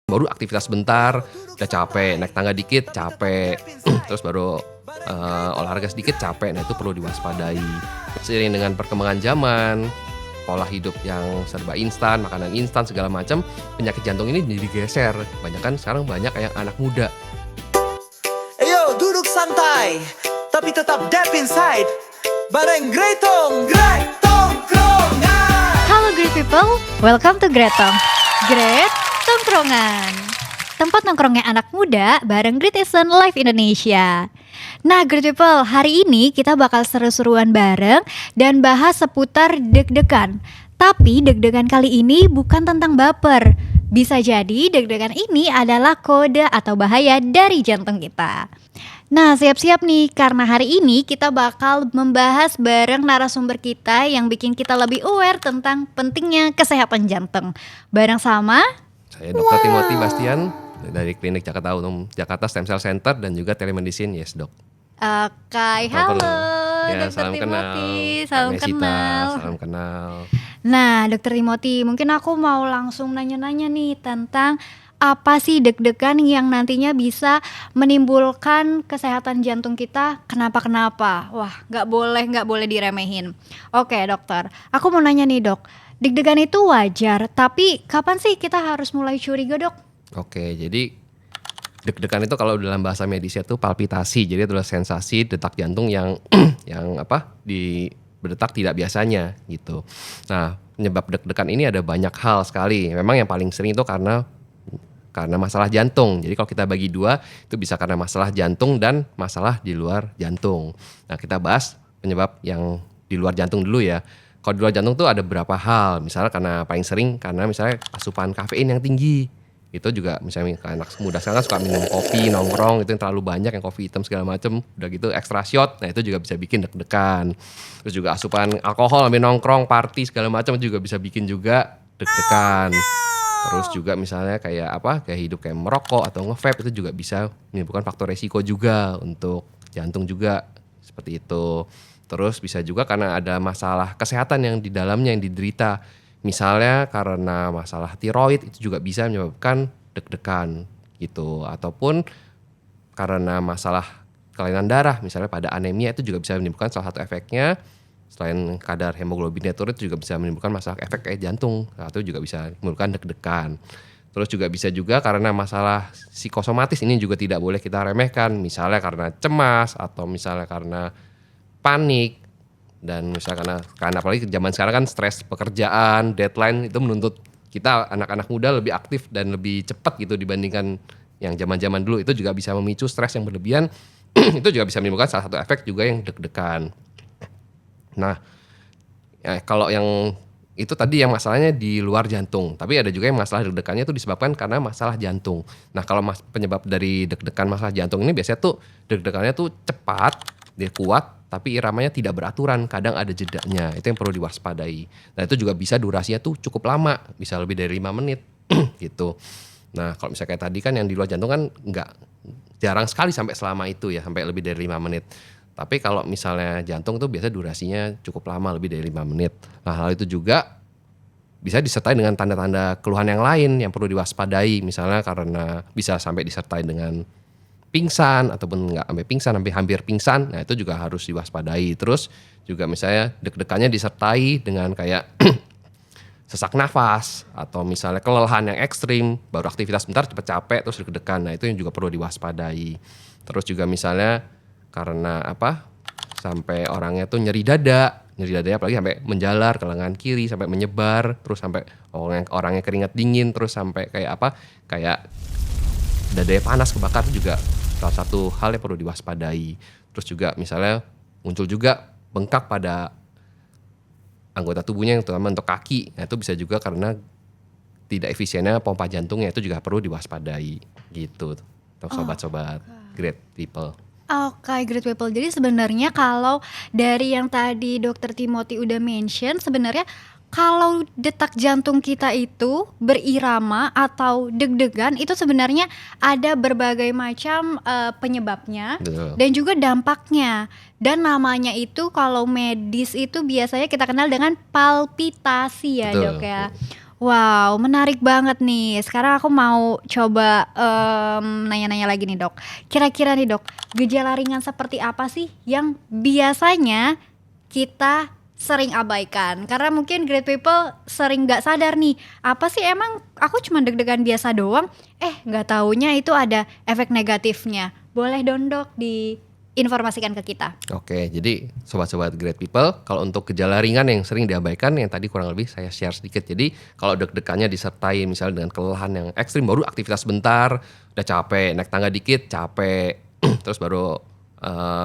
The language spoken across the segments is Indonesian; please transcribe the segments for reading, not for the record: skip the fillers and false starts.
baru aktivitas bentar, udah capek, naik tangga dikit capek, terus baru, olahraga sedikit capek. Nah itu perlu diwaspadai. Seiring dengan perkembangan zaman, pola hidup yang serba instan, makanan instan segala macam, penyakit jantung ini jadi digeser. Kebanyakan sekarang banyak yang anak muda. Ayo duduk santai, tapi tetap deep inside. Bareng Gretong, Tongkrongan. Halo great people, welcome to Gretong. Great Tongkrongan, tempat nongkrongnya anak muda bareng Greatison Live Indonesia. Nah great people, hari ini kita bakal seru-seruan bareng dan bahas seputar deg-degan. Tapi deg-degan kali ini bukan tentang baper. Bisa jadi deg-degan ini adalah kode atau bahaya dari jantung kita. Nah siap-siap nih, karena hari ini kita bakal membahas bareng narasumber kita yang bikin kita lebih aware tentang pentingnya kesehatan jantung. Bareng sama Saya Dr. Timothy Bastian dari Klinik Jakarta Autum Jakarta Stem Cell Center dan juga telemedicine, yes dok. Kai, halo Ya, Dr. salam kenal. Timothy, salam Kak Mesita, kenal. salam kenal. Nah Dr. Timothy, mungkin aku mau langsung nanya-nanya nih tentang apa sih deg-degan yang nantinya bisa menimbulkan kesehatan jantung kita kenapa-kenapa. Wah gak boleh diremehin. Oke dokter, aku mau nanya nih dok, deg-degan itu wajar, tapi kapan sih kita harus mulai curiga dok? Oke, jadi deg-degan itu kalau dalam bahasa medisnya itu palpitasi. Jadi adalah sensasi detak jantung yang berdetak tidak biasanya gitu. Nah, penyebab deg-degan ini ada banyak hal sekali. Memang yang paling sering itu karena masalah jantung. Jadi kalau kita bagi dua, itu bisa karena masalah jantung dan masalah di luar jantung. Nah, kita bahas penyebab yang di luar jantung dulu ya. Kalau di luar jantung tuh ada beberapa hal. Misalnya paling sering karena misalnya asupan kafein yang tinggi. Itu juga misalnya anak muda sekarang suka minum kopi, nongkrong, itu yang terlalu banyak, yang kopi hitam segala macam, udah gitu extra shot. Nah, itu juga bisa bikin deg-degan. Terus juga asupan alkohol, ambil nongkrong, party segala macam juga bisa bikin juga deg-degan. Terus juga misalnya kayak hidup kayak merokok atau nge-vape, itu juga bisa menimbulkan faktor resiko juga untuk jantung juga, seperti itu. Terus bisa juga karena ada masalah kesehatan yang di dalamnya yang diderita. Misalnya karena masalah tiroid, itu juga bisa menyebabkan deg-degan gitu. Ataupun karena masalah kelainan darah, misalnya pada anemia, itu juga bisa menimbulkan salah satu efeknya. Selain kadar hemoglobinnya turun, itu juga bisa menimbulkan masalah efek kayak jantung, atau juga bisa menimbulkan deg-degan. Terus juga bisa juga karena masalah psikosomatis, ini juga tidak boleh kita remehkan. Misalnya karena cemas, atau misalnya karena panik, dan misalnya karena apalagi zaman sekarang kan stres pekerjaan, deadline, itu menuntut kita anak-anak muda lebih aktif dan lebih cepat gitu dibandingkan yang zaman-zaman dulu. Itu juga bisa memicu stres yang berlebihan. Itu juga bisa menimbulkan salah satu efek juga yang deg-degan. Nah, ya, kalau yang itu tadi yang masalahnya di luar jantung, tapi ada juga yang masalah deg-degannya itu disebabkan karena masalah jantung. Nah, kalau penyebab dari deg-degan masalah jantung ini biasanya tuh deg-degannya tuh cepat, dia kuat, tapi iramanya tidak beraturan, kadang ada jedanya. Itu yang perlu diwaspadai. Nah, itu juga bisa durasinya tuh cukup lama, bisa lebih dari 5 menit gitu. Nah, kalau misalnya kayak tadi kan yang di luar jantung kan jarang sekali sampai selama itu ya, sampai lebih dari 5 menit. Tapi kalau misalnya jantung tuh biasa durasinya cukup lama, lebih dari 5 menit. Nah, hal itu juga bisa disertai dengan tanda-tanda keluhan yang lain yang perlu diwaspadai. Misalnya karena bisa sampai disertai dengan pingsan, ataupun nggak sampai pingsan, sampai hampir pingsan. Nah, itu juga harus diwaspadai. Terus juga misalnya deg-degannya disertai dengan kayak sesak nafas, atau misalnya kelelahan yang ekstrim, baru aktivitas bentar cepet capek terus deg-degan. Nah, itu yang juga perlu diwaspadai. Terus juga misalnya karena sampai orangnya tuh nyeri dadanya apalagi sampai menjalar ke lengan kiri, sampai menyebar, terus sampai orangnya keringat dingin, terus sampai kayak dadanya panas, kebakar, itu juga salah satu hal yang perlu diwaspadai. Terus juga misalnya muncul juga bengkak pada anggota tubuhnya, yang terutama untuk kaki. Nah, itu bisa juga karena tidak efisiennya pompa jantungnya, itu juga perlu diwaspadai gitu. Untuk sobat-sobat great people. Oke, great people. Jadi sebenarnya kalau dari yang tadi Dr. Timothy udah mention, sebenarnya kalau detak jantung kita itu berirama atau deg-degan, itu sebenarnya ada berbagai macam penyebabnya. Betul. Dan juga dampaknya. Dan namanya itu kalau medis itu biasanya kita kenal dengan palpitasi ya. Betul. Dok ya. Wow, menarik banget nih. Sekarang aku mau coba nanya-nanya lagi nih dok. Kira-kira nih dok, gejala ringan seperti apa sih yang biasanya kita sering abaikan? Karena mungkin great people sering nggak sadar nih, apa sih emang aku cuma deg-degan biasa doang, nggak taunya itu ada efek negatifnya. Boleh dong dok diinformasikan ke kita. Oke, jadi sobat-sobat great people, kalau untuk gejala ringan yang sering diabaikan, yang tadi kurang lebih saya share sedikit. Jadi kalau deg-degannya disertai misalnya dengan kelelahan yang ekstrim, baru aktivitas bentar, udah capek, naik tangga dikit capek, terus baru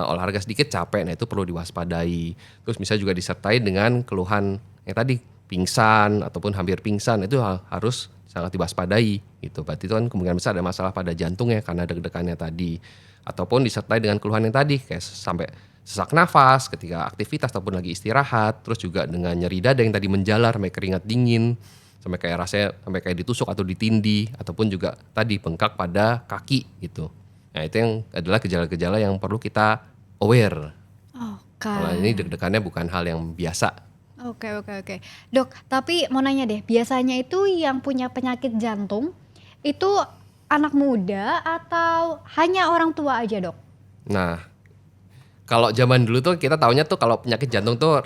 olahraga sedikit capek, nah itu perlu diwaspadai. Terus misalnya juga disertai dengan keluhan yang tadi, pingsan ataupun hampir pingsan, itu harus sangat diwaspadai gitu. Berarti itu kan kemungkinan besar ada masalah pada jantungnya karena deg-degannya tadi. Ataupun disertai dengan keluhan yang tadi kayak sampai sesak nafas ketika aktivitas ataupun lagi istirahat, terus juga dengan nyeri dada yang tadi menjalar sampai keringat dingin, sampai kayak rasanya sampai kayak ditusuk atau ditindih, ataupun juga tadi bengkak pada kaki gitu. Nah itu yang adalah gejala-gejala yang perlu kita aware. Oke. Kalau ini deg-degannya bukan hal yang biasa. Oke. Dok, tapi mau nanya deh, biasanya itu yang punya penyakit jantung itu anak muda atau hanya orang tua aja dok? Nah, kalau zaman dulu tuh kita taunya tuh kalau penyakit jantung tuh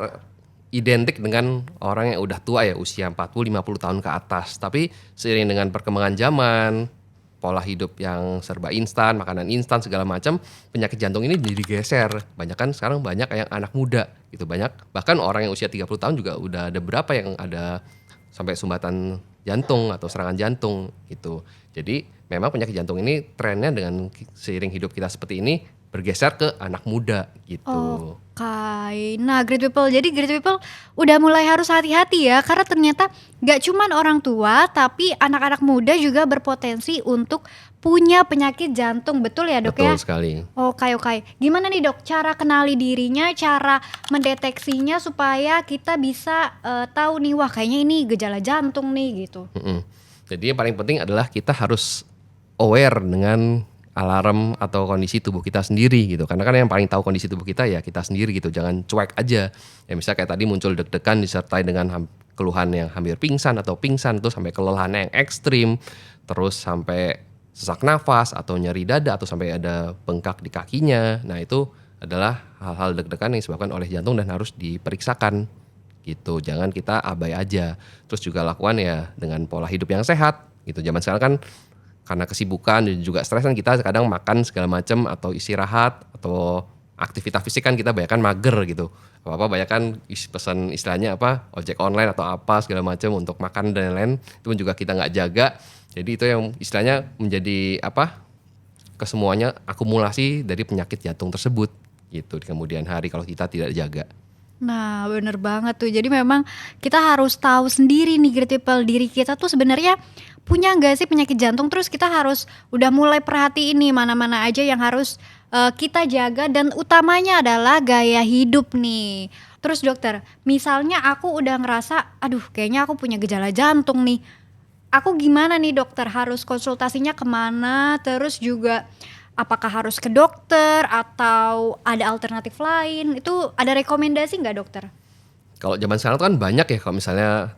identik dengan orang yang udah tua ya, usia 40-50 tahun ke atas. Tapi seiring dengan perkembangan zaman, pola hidup yang serba instan, makanan instan segala macam, penyakit jantung ini jadi geser. Banyak kan sekarang banyak yang anak muda gitu, banyak bahkan orang yang usia 30 tahun juga udah ada berapa yang ada sampai sumbatan jantung atau serangan jantung gitu. Jadi memang penyakit jantung ini trennya dengan seiring hidup kita seperti ini bergeser ke anak muda gitu. Oke, nah great people, jadi great people udah mulai harus hati-hati ya, karena ternyata gak cuman orang tua, tapi anak-anak muda juga berpotensi untuk punya penyakit jantung, betul ya dok ya? Betul sekali. Oke, gimana nih dok cara kenali dirinya, cara mendeteksinya supaya kita bisa tahu nih, wah kayaknya ini gejala jantung nih gitu. Jadi yang paling penting adalah kita harus aware dengan alarm atau kondisi tubuh kita sendiri gitu. Karena kan yang paling tahu kondisi tubuh kita ya kita sendiri gitu. Jangan cuek aja. Ya misalnya kayak tadi muncul deg-degan disertai dengan keluhan yang hampir pingsan atau pingsan, terus sampai kelelahan yang ekstrim, terus sampai sesak nafas atau nyeri dada atau sampai ada bengkak di kakinya. Nah itu adalah hal-hal deg-degan yang disebabkan oleh jantung dan harus diperiksakan gitu. Jangan kita abai aja. Terus juga lakukan ya dengan pola hidup yang sehat gitu. Zaman sekarang kan karena kesibukan dan juga stres kan kita kadang makan segala macam atau istirahat atau aktivitas fisik kan kita banyakan mager gitu. Apa-apa banyakan pesan istilahnya apa ojek online atau apa segala macam untuk makan dan lain-lain, itu pun juga kita nggak jaga. Jadi itu yang istilahnya menjadi apa kesemuanya akumulasi dari penyakit jantung tersebut gitu di kemudian hari kalau kita tidak jaga. Nah bener banget tuh, jadi memang kita harus tahu sendiri nih great people, diri kita tuh sebenarnya punya nggak sih penyakit jantung, terus kita harus udah mulai perhatiin nih mana-mana aja yang harus kita jaga, dan utamanya adalah gaya hidup nih. Terus dokter, misalnya aku udah ngerasa aduh kayaknya aku punya gejala jantung nih, aku gimana nih dokter, harus konsultasinya kemana, terus juga apakah harus ke dokter atau ada alternatif lain, itu ada rekomendasi nggak dokter? Kalau zaman sekarang tuh kan banyak ya, kalau misalnya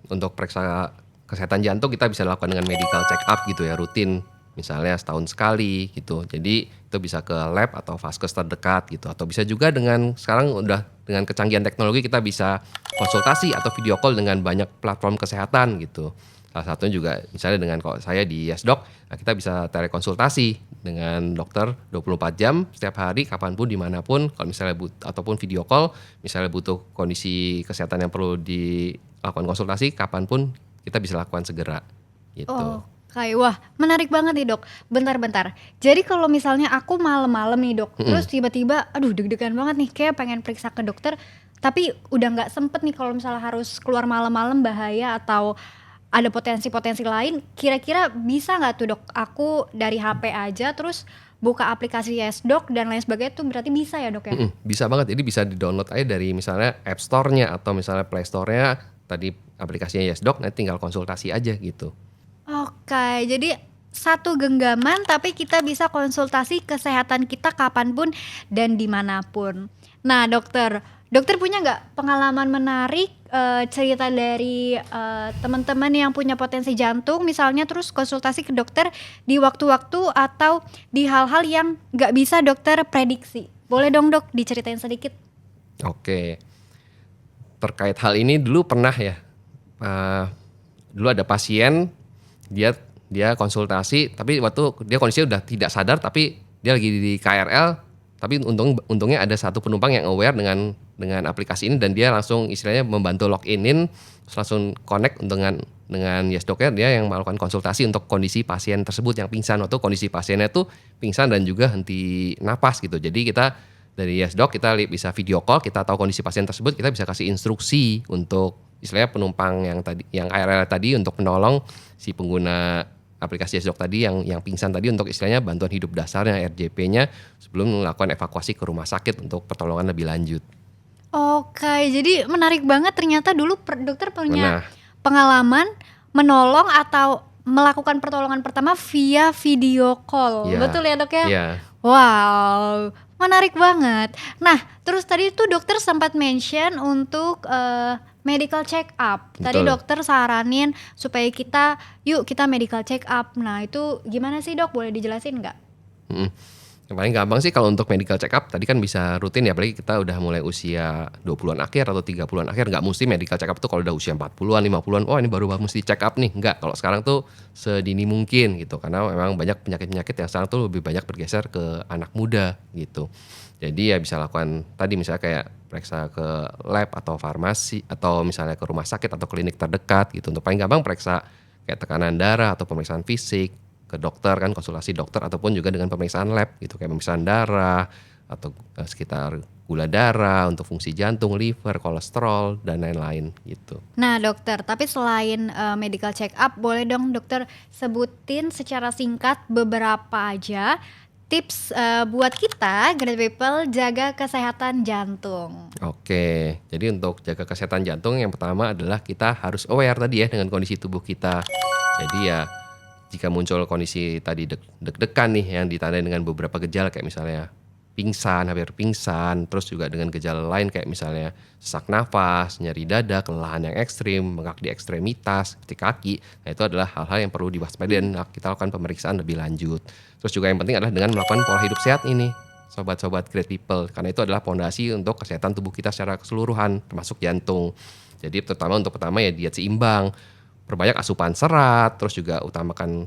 untuk periksa kesehatan jantung kita bisa lakukan dengan medical check up gitu ya, rutin misalnya setahun sekali gitu. Jadi itu bisa ke lab atau vaskes terdekat gitu, atau bisa juga dengan sekarang udah dengan kecanggihan teknologi kita bisa konsultasi atau video call dengan banyak platform kesehatan gitu. Salah satunya juga misalnya dengan kalau saya di YesDoc, nah kita bisa telekonsultasi dengan dokter 24 jam setiap hari kapanpun dimanapun. Kalau misalnya ataupun video call, misalnya butuh kondisi kesehatan yang perlu dilakukan konsultasi kapanpun kita bisa lakukan segera gitu. Oke, wah menarik banget nih dok. Bentar. Jadi kalau misalnya aku malam-malam nih dok, terus tiba-tiba aduh deg-degan banget nih, kayak pengen periksa ke dokter, tapi udah nggak sempet nih kalau misalnya harus keluar malam-malam bahaya atau ada potensi-potensi lain, kira-kira bisa nggak tuh dok, aku dari HP aja terus buka aplikasi YesDoc dan lain sebagainya, tuh berarti bisa ya dok ya? Bisa banget, jadi bisa di-download aja dari misalnya App Store-nya atau misalnya Play Store-nya, tadi aplikasinya YesDoc, nanti tinggal konsultasi aja gitu. Oke, jadi satu genggaman tapi kita bisa konsultasi kesehatan kita kapanpun dan dimanapun. Nah dokter Dokter punya nggak pengalaman menarik cerita dari teman-teman yang punya potensi jantung misalnya terus konsultasi ke dokter di waktu-waktu atau di hal-hal yang nggak bisa dokter prediksi? Boleh dong dok diceritain sedikit. Oke, terkait hal ini dulu pernah ya, dulu ada pasien dia konsultasi tapi waktu dia kondisinya udah tidak sadar tapi dia lagi di KRL tapi untungnya ada satu penumpang yang aware dengan aplikasi ini dan dia langsung istilahnya membantu login terus langsung connect dengan Yesdoknya dia yang melakukan konsultasi untuk kondisi pasien tersebut yang pingsan. Waktu kondisi pasiennya tuh pingsan dan juga henti napas gitu. Jadi kita dari Yesdok kita bisa video call, kita tahu kondisi pasien tersebut, kita bisa kasih instruksi untuk istilahnya penumpang yang KRL tadi untuk menolong si pengguna aplikasi Yesdok tadi yang pingsan tadi untuk istilahnya bantuan hidup dasarnya RJP-nya sebelum melakukan evakuasi ke rumah sakit untuk pertolongan lebih lanjut. Oke, jadi menarik banget ternyata dulu dokter punya Nah, pengalaman menolong atau melakukan pertolongan pertama via video call. ya, Betul ya dok ya? ya, Wow, menarik banget. Nah, terus tadi tuh dokter sempat mention untuk medical check up. Tadi Betul. dokter saranin supaya yuk kita medical check up. Nah, itu gimana sih dok? Boleh dijelasin nggak? mm. Yang paling gampang sih kalau untuk medical check up tadi kan bisa rutin ya, apalagi kita udah mulai usia 20-an akhir atau 30-an akhir, nggak mesti medical check up tuh kalau udah usia 40-an, 50-an, oh ini baru mesti check up nih. Enggak, kalau sekarang tuh sedini mungkin gitu, karena memang banyak penyakit-penyakit yang sekarang tuh lebih banyak bergeser ke anak muda gitu. Jadi ya bisa lakukan tadi misalnya kayak periksa ke lab atau farmasi atau misalnya ke rumah sakit atau klinik terdekat gitu. Untuk paling gampang periksa kayak tekanan darah atau pemeriksaan fisik ke dokter kan, konsultasi dokter ataupun juga dengan pemeriksaan lab gitu kayak pemeriksaan darah atau sekitar gula darah untuk fungsi jantung, liver, kolesterol dan lain-lain gitu. Nah dokter, tapi selain medical check up, boleh dong dokter sebutin secara singkat beberapa aja tips buat kita great people jaga kesehatan jantung. Oke, jadi untuk jaga kesehatan jantung yang pertama adalah kita harus aware tadi ya dengan kondisi tubuh kita. Jadi ya jika muncul kondisi tadi deg-degan nih yang ditandai dengan beberapa gejala kayak misalnya pingsan, hampir pingsan, terus juga dengan gejala lain kayak misalnya sesak nafas, nyeri dada, kelelahan yang ekstrim, bengkak di ekstremitas, seperti kaki. Nah itu adalah hal-hal yang perlu diwaspadai dan kita lakukan pemeriksaan lebih lanjut. Terus juga yang penting adalah dengan melakukan pola hidup sehat ini, sobat-sobat great people, karena itu adalah pondasi untuk kesehatan tubuh kita secara keseluruhan, termasuk jantung. Jadi terutama untuk pertama ya diet seimbang, perbanyak asupan serat, terus juga utamakan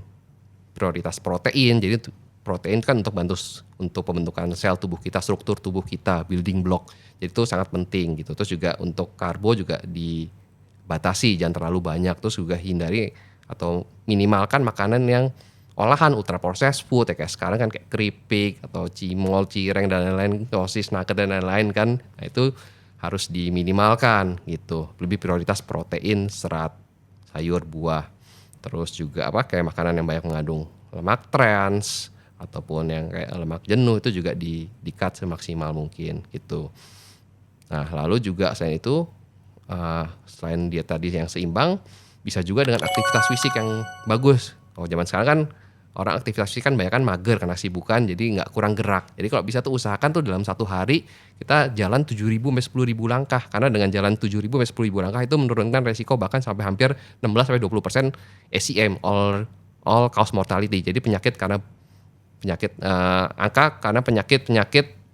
prioritas protein. Jadi protein kan untuk bantu untuk pembentukan sel tubuh kita, struktur tubuh kita, building block. Jadi itu sangat penting gitu. Terus juga untuk karbo juga dibatasi, jangan terlalu banyak. Terus juga hindari atau minimalkan makanan yang olahan ultra processed food ya kayak sekarang kan kayak keripik atau cimol, cireng dan lain-lain, sosis, nugget dan lain-lain kan. Nah itu harus diminimalkan gitu. Lebih prioritas protein, serat, sayur, buah. Terus juga kayak makanan yang banyak mengandung lemak trans ataupun yang kayak lemak jenuh itu juga di-cut semaksimal mungkin gitu. Nah, lalu juga selain itu selain diet tadi yang seimbang, bisa juga dengan aktivitas fisik yang bagus. Kalau zaman sekarang kan orang aktivitas fisik kan banyak kan mager karena sibukan jadi nggak kurang gerak. Jadi kalau bisa tuh usahakan tuh dalam satu hari kita jalan 7.000 sampai 10.000 langkah. Karena dengan jalan 7.000 sampai 10.000 langkah itu menurunkan resiko bahkan sampai hampir 16 sampai 20% ACM all cause mortality. Jadi penyakit karena penyakit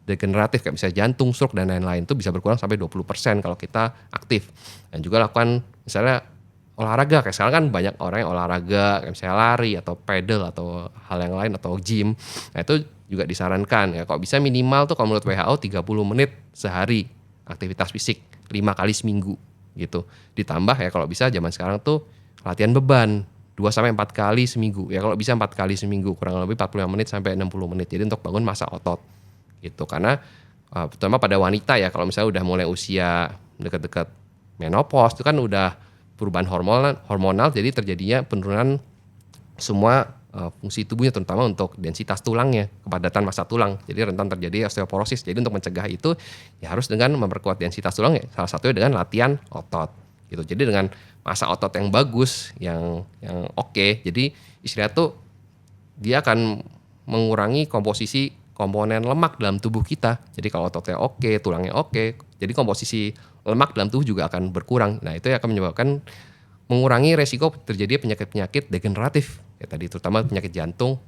degeneratif kayak misalnya jantung, stroke dan lain-lain itu bisa berkurang sampai 20% kalau kita aktif. Dan juga lakukan misalnya olahraga, kayak sekarang kan banyak orang yang olahraga kayak misalnya lari atau pedal atau hal yang lain atau gym. Nah itu juga disarankan ya kalau bisa minimal tuh kalau menurut WHO 30 menit sehari aktivitas fisik 5 kali seminggu gitu. Ditambah ya kalau bisa zaman sekarang tuh latihan beban 2-4 kali seminggu. Ya kalau bisa 4 kali seminggu kurang lebih 45 menit sampai 60 menit. Jadi untuk bangun massa otot gitu. Karena terutama pada wanita ya kalau misalnya udah mulai usia dekat-dekat menopause itu kan udah perubahan hormonal jadi terjadinya penurunan semua fungsi tubuhnya terutama untuk densitas tulangnya, kepadatan massa tulang. Jadi rentan terjadi osteoporosis. Jadi untuk mencegah itu ya harus dengan memperkuat densitas tulang ya, salah satunya dengan latihan otot gitu. Jadi dengan massa otot yang bagus, yang oke. Jadi istilahnya tuh dia akan mengurangi komposisi komponen lemak dalam tubuh kita. Jadi kalau ototnya oke, tulangnya oke, Jadi komposisi lemak dalam tubuh juga akan berkurang. Nah itu akan menyebabkan mengurangi resiko terjadi penyakit-penyakit degeneratif. Ya tadi terutama penyakit jantung,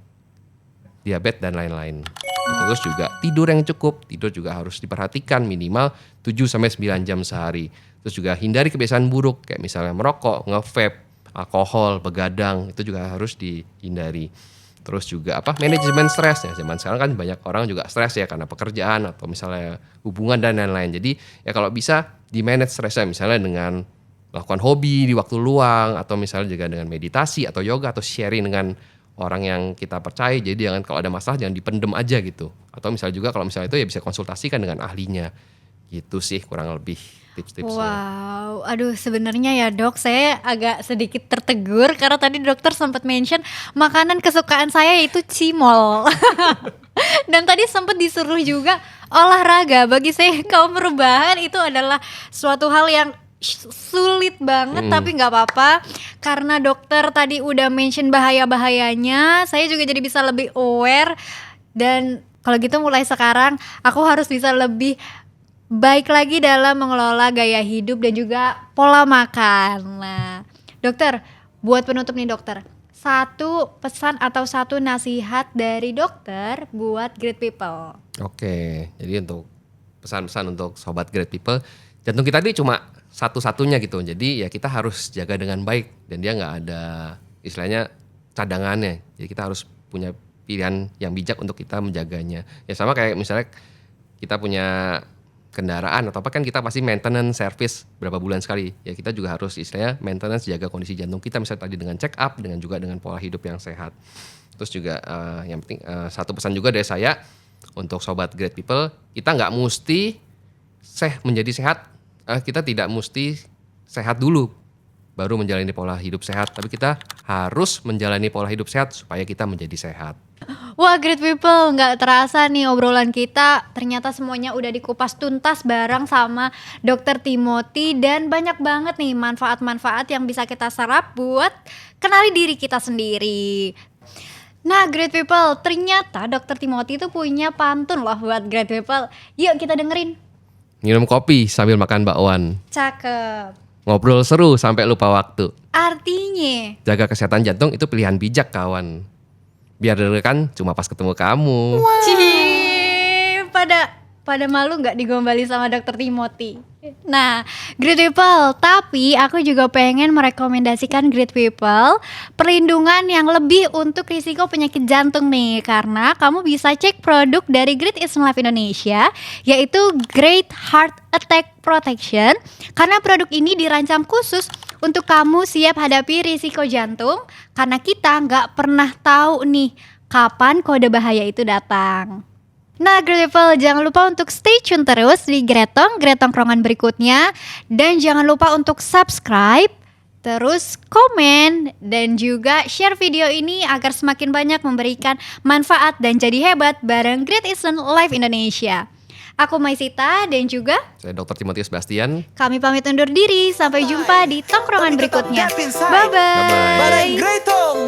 diabetes dan lain-lain. Terus juga tidur yang cukup. Tidur juga harus diperhatikan minimal 7-9 jam sehari. Terus juga hindari kebiasaan buruk kayak misalnya merokok, nge-vape, alkohol, begadang, itu juga harus dihindari. Terus juga manajemen stres ya. Zaman sekarang kan banyak orang juga stres ya karena pekerjaan atau misalnya hubungan dan lain-lain. Jadi ya kalau bisa di manage stresnya misalnya dengan melakukan hobi di waktu luang atau misalnya juga dengan meditasi atau yoga atau sharing dengan orang yang kita percaya. Jadi jangan kalau ada masalah jangan dipendem aja gitu. Atau misalnya juga kalau misalnya itu ya bisa konsultasikan dengan ahlinya. Gitu sih kurang lebih tips-tipsnya. Wow, aduh sebenarnya ya dok, saya agak sedikit tertegur karena tadi dokter sempat mention makanan kesukaan saya yaitu cimol. Dan tadi sempat disuruh juga olahraga. Bagi saya kaum perubahan itu adalah suatu hal yang sulit banget, tapi nggak apa-apa karena dokter tadi udah mention bahaya-bahayanya. Saya juga jadi bisa lebih aware dan kalau gitu mulai sekarang aku harus bisa lebih baik lagi dalam mengelola gaya hidup dan juga pola makan. Nah, dokter, buat penutup nih dokter, satu pesan atau satu nasihat dari dokter buat great people. Oke, jadi untuk pesan-pesan untuk sobat great people, jantung kita ini cuma satu-satunya gitu. Jadi ya kita harus jaga dengan baik dan dia nggak ada istilahnya cadangannya. Jadi kita harus punya pilihan yang bijak untuk kita menjaganya. Ya sama kayak misalnya kita punya kendaraan atau apa kan kita pasti maintenance service berapa bulan sekali. Ya kita juga harus istilahnya maintenance jaga kondisi jantung kita misalnya tadi dengan check up dengan juga dengan pola hidup yang sehat. Terus juga yang penting satu pesan juga dari saya untuk sobat great people, kita nggak mesti menjadi sehat. Kita tidak mesti sehat dulu baru menjalani pola hidup sehat, tapi kita harus menjalani pola hidup sehat supaya kita menjadi sehat. Wah great people, nggak terasa nih obrolan kita ternyata semuanya udah dikupas tuntas bareng sama Dr. Timothy dan banyak banget nih manfaat-manfaat yang bisa kita serap buat kenali diri kita sendiri. Nah great people, ternyata Dr. Timothy itu punya pantun loh buat great people. Yuk kita dengerin. Minum kopi sambil makan bakwan. Cakep. Ngobrol seru sampai lupa waktu. Artinya Jaga kesehatan jantung itu pilihan bijak kawan. Biar deg-degan cuma pas ketemu kamu. Cih, pada malu nggak digombali sama Dr. Timothy. Nah, great people, tapi aku juga pengen merekomendasikan great people perlindungan yang lebih untuk risiko penyakit jantung nih, karena kamu bisa cek produk dari Great Eastern Life Indonesia, yaitu Great Heart Attack Protection, karena produk ini dirancang khusus untuk kamu siap hadapi risiko jantung, karena kita nggak pernah tahu nih kapan kode bahaya itu datang. Nah great people, jangan lupa untuk stay tune terus di Gretong Tongkrongan berikutnya. Dan jangan lupa untuk subscribe, terus komen, dan juga share video ini agar semakin banyak memberikan manfaat dan jadi hebat bareng Great Eastern Life Indonesia. Aku Maisita dan juga Saya Dr. Timothy Sebastian. kami pamit undur diri. Sampai jumpa di tongkrongan berikutnya. Bye-bye. Bye-bye. Bareng Gretong.